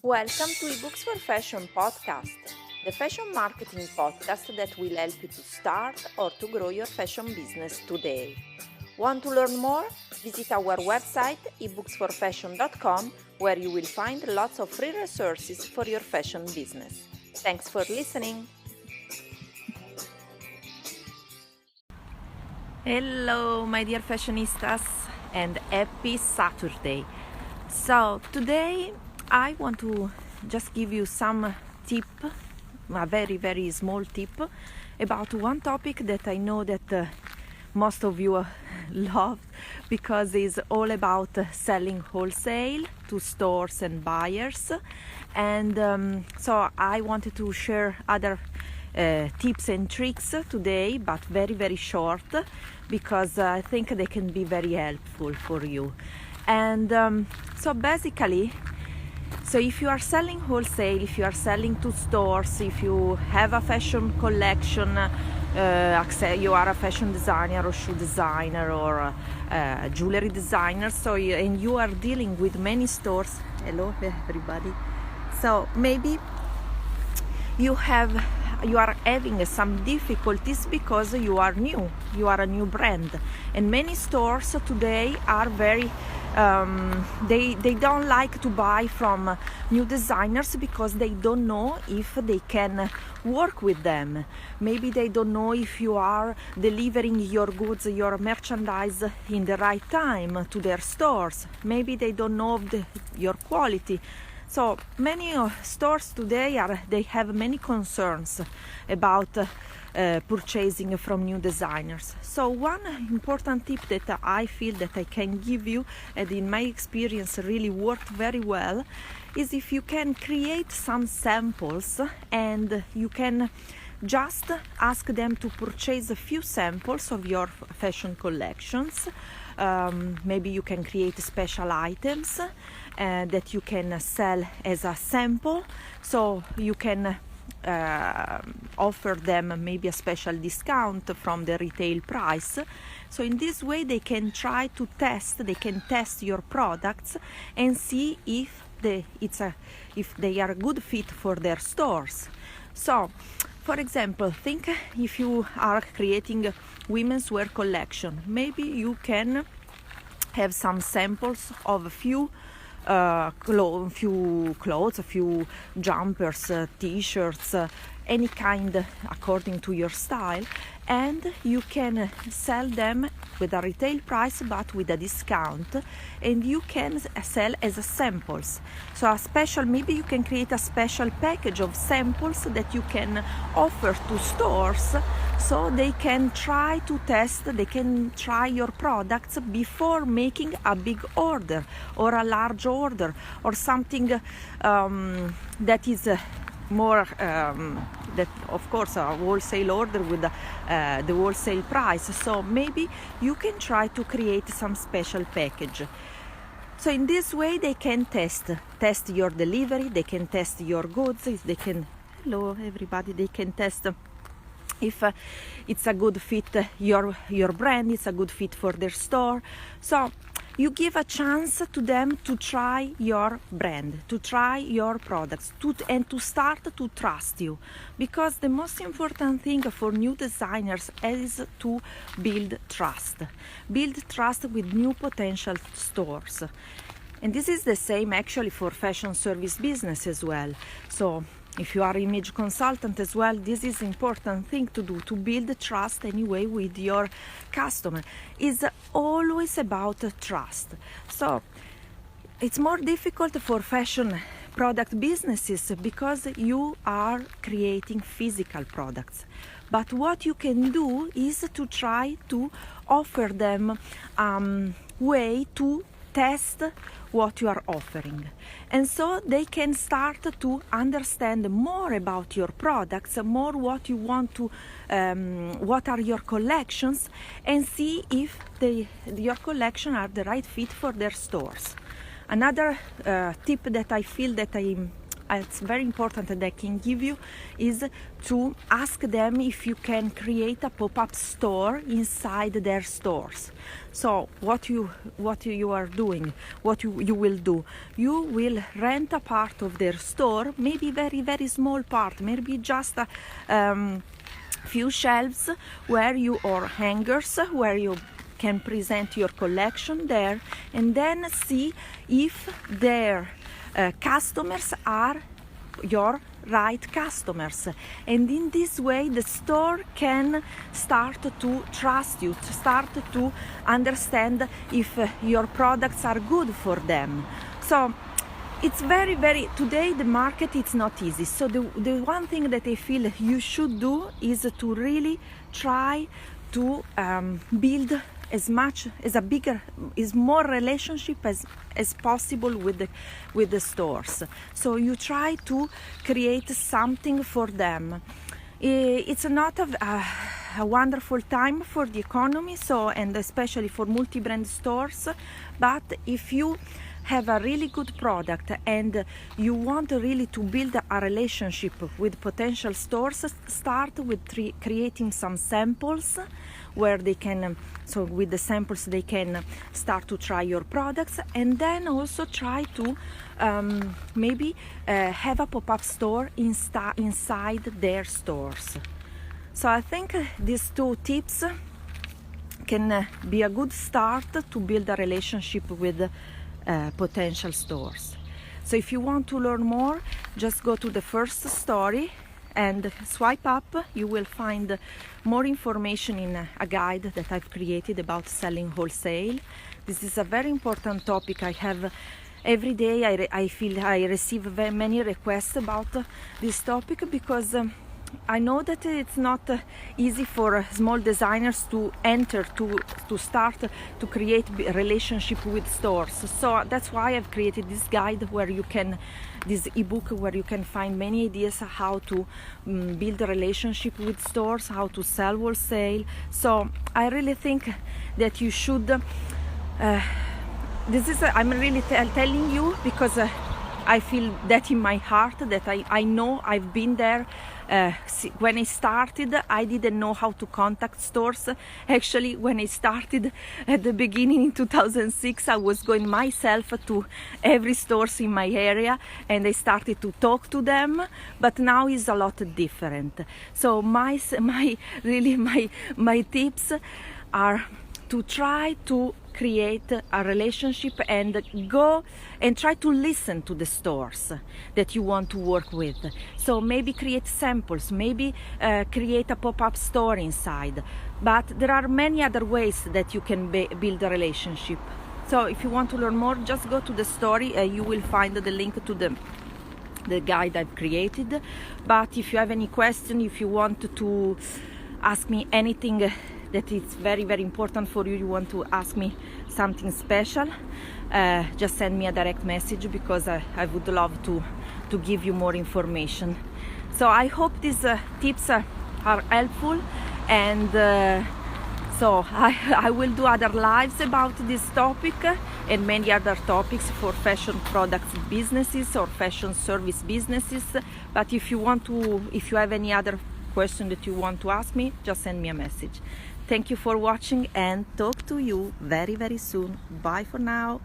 Welcome to eBooks for Fashion podcast, the fashion marketing podcast that will help you to start or to grow your fashion business today. Want to learn more? Visit our website ebooksforfashion.com where you will find lots of free resources for your fashion business. Thanks for listening. Hello, my dear fashionistas, and happy Saturday. So today I want to just give you some tip, a very small tip about one topic that I know that most of you love, because it's all about selling wholesale to stores and buyers. And so I wanted to share other tips and tricks today, but very short, because I think they can be very helpful for you. And so basically, so if you are selling wholesale, if you are selling to stores, if you have a fashion collection, you are a fashion designer or shoe designer or jewelry designer, and you are dealing with many stores. Hello everybody. So maybe you are having some difficulties because you are new, you are a new brand, and many stores today are very they don't like to buy from new designers because they don't know if they can work with them. Maybe they don't know if you are delivering your goods, your merchandise in the right time to their stores. Maybe they don't know your quality. So many stores today they have many concerns about purchasing from new designers. So one important tip that I feel that I can give you, and in my experience really worked very well, is if you can create some samples and you can just ask them to purchase a few samples of your fashion collections. Maybe you can create special items that you can sell as a sample, so you can offer them maybe a special discount from the retail price. So in this way they can test your products and see if they are a good fit for their stores. So for example, think if you are creating a women's wear collection, maybe you can have some samples of a few clothes, a few jumpers, t-shirts, any kind according to your style, and you can sell them with a retail price but with a discount, and you can sell as samples. So maybe you can create a special package of samples that you can offer to stores, so they can try to test, they can try your products before making a big order or a large order or something that is more that of course a wholesale order with the wholesale price. So maybe you can try to create some special package. So in this way they can test your delivery, they can test your goods, hello everybody, they can test if it's a good fit, your brand, it's a good fit for their store. So you give a chance to them to try your brand, to try your products, and to start to trust you. Because the most important thing for new designers is to build trust. Build trust with new potential stores. And this is the same actually for fashion service business as well. So if you are image consultant as well, this is important thing to do, to build trust anyway with your customer. It's always about trust. So it's more difficult for fashion product businesses because you are creating physical products. But what you can do is to try to offer them way to test what you are offering, and so they can start to understand more about your products, more what you want to what are your collections, and see if your collection are the right fit for their stores. Another tip that I feel that I it's very important that I can give you is to ask them if you can create a pop-up store inside their stores. So what you are doing, what you will do, you will rent a part of their store, maybe very, very small part, maybe just a few shelves where you, or hangers where you can present your collection there, and then see if their customers are your right customers. And in this way the store can start to trust you, to start to understand if your products are good for them. So it's very, today the market, it's not easy. So the one thing that I feel you should do is to really try to build as much as more relationship as possible with the stores. So you try to create something for them. It's not a wonderful time for the economy, so, and especially for multi-brand stores, but if you have a really good product and you want really to build a relationship with potential stores, start with creating some samples where they can, so with the samples they can start to try your products, and then also try to maybe have a pop-up store inside their stores. So I think these two tips can be a good start to build a relationship with potential stores. So if you want to learn more, just go to the first story and swipe up. You will find more information in a guide that I've created about selling wholesale. This is a very important topic. I have every day I feel I receive very many requests about this topic, because I know that it's not easy for small designers to enter, to start to create a relationship with stores. So that's why I've created this guide where you can, this ebook where you can find many ideas how to build a relationship with stores, how to sell wholesale. So I really think that you should, I'm really telling you because I feel that in my heart, that I know I've been there. When I started, I didn't know how to contact stores. Actually, when I started at the beginning in 2006, I was going myself to every stores in my area and I started to talk to them, but now is a lot different. So my tips are to try to create a relationship and go and try to listen to the stores that you want to work with. So maybe create samples, maybe create a pop-up store inside. But there are many other ways that you can build a relationship. So if you want to learn more, just go to the story. You will find the link to the guide I've created. But if you have any question, if you want to ask me anything that is very, very important for you, you want to ask me something special, just send me a direct message, because I would love to give you more information. So I hope these tips are helpful, and so I will do other lives about this topic and many other topics for fashion products businesses or fashion service businesses. But if you have any other question that you want to ask me, just send me a message. Thank you for watching, and talk to you very, very soon. Bye for now.